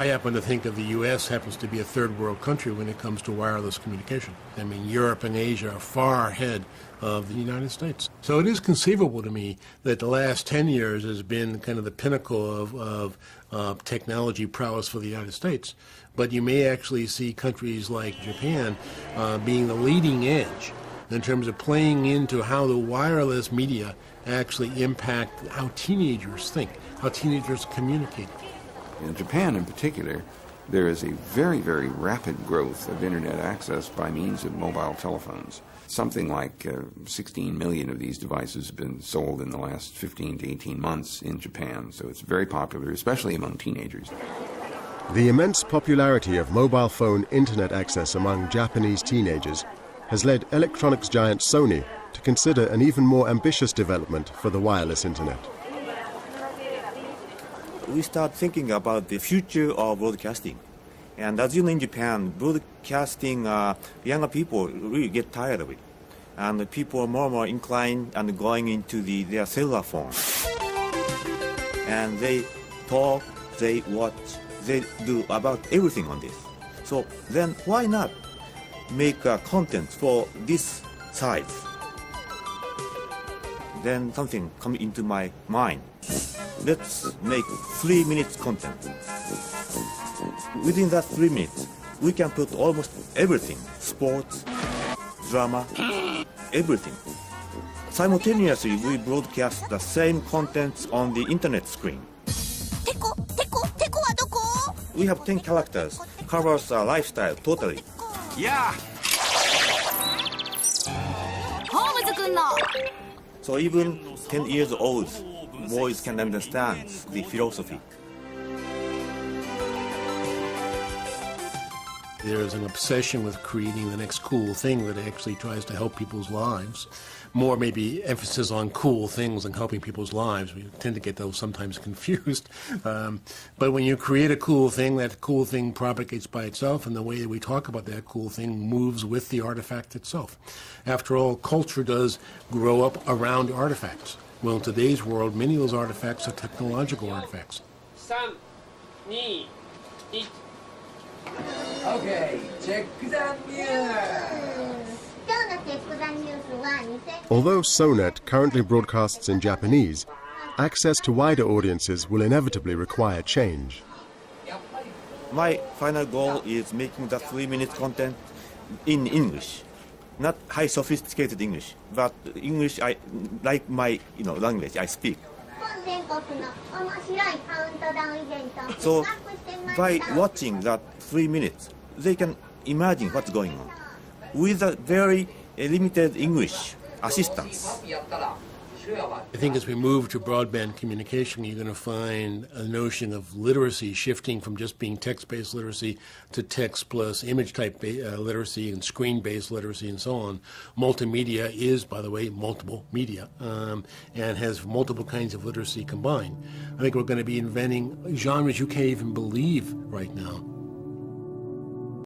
I happen to think that the U.S. happens to be a third world country when it comes to wireless communication. I mean, Europe and Asia are far ahead of the United States. So it is conceivable to me that the last 10 years has been kind of the pinnacle of technology prowess for the United States. But you may actually see countries like Japan being the leading edge in terms of playing into how the wireless media actually impact how teenagers think, how teenagers communicate. In Japan in particular, there is a very, very rapid growth of internet access by means of mobile telephones. Something like 16 million of these devices have been sold in the last 15 to 18 months in Japan, so it's very popular, especially among teenagers. The immense popularity of mobile phone internet access among Japanese teenagers has led electronics giant Sony to consider an even more ambitious development for the wireless internet. We start thinking about the future of broadcasting. And as you know, in Japan, broadcasting, younger people really get tired of it. And people are more and more inclined and going into their cellular phone. And they talk, they watch, they do about everything on this. So then why not make content for this size? Then something come into my mind. Let's make 3 minutes content. Within that 3 minutes, we can put almost everything. Sports, drama, everything. Simultaneously, we broadcast the same contents on the internet screen. We have 10 characters, covers our lifestyle totally. Yeah! So even 10 years old boys can understand the philosophy. There is an obsession with creating the next cool thing that actually tries to help people's lives. More maybe emphasis on cool things than helping people's lives. We tend to get those sometimes confused. But when you create a cool thing, that cool thing propagates by itself, and the way that we talk about that cool thing moves with the artifact itself. After all, culture does grow up around artifacts. Well, in today's world, many of those artifacts are technological artifacts. 3, 2, 1. Okay, check the news. Although SONET currently broadcasts in Japanese, access to wider audiences will inevitably require change. My final goal is making the 3 minute content in English. Not high sophisticated English, but English I like my language I speak. So by watching that 3 minutes, they can imagine what's going on with a very limited English assistance. I think as we move to broadband communication, you're going to find a notion of literacy shifting from just being text-based literacy to text plus image-type literacy and screen-based literacy and so on. Multimedia is, by the way, multiple media and has multiple kinds of literacy combined. I think we're going to be inventing genres you can't even believe right now.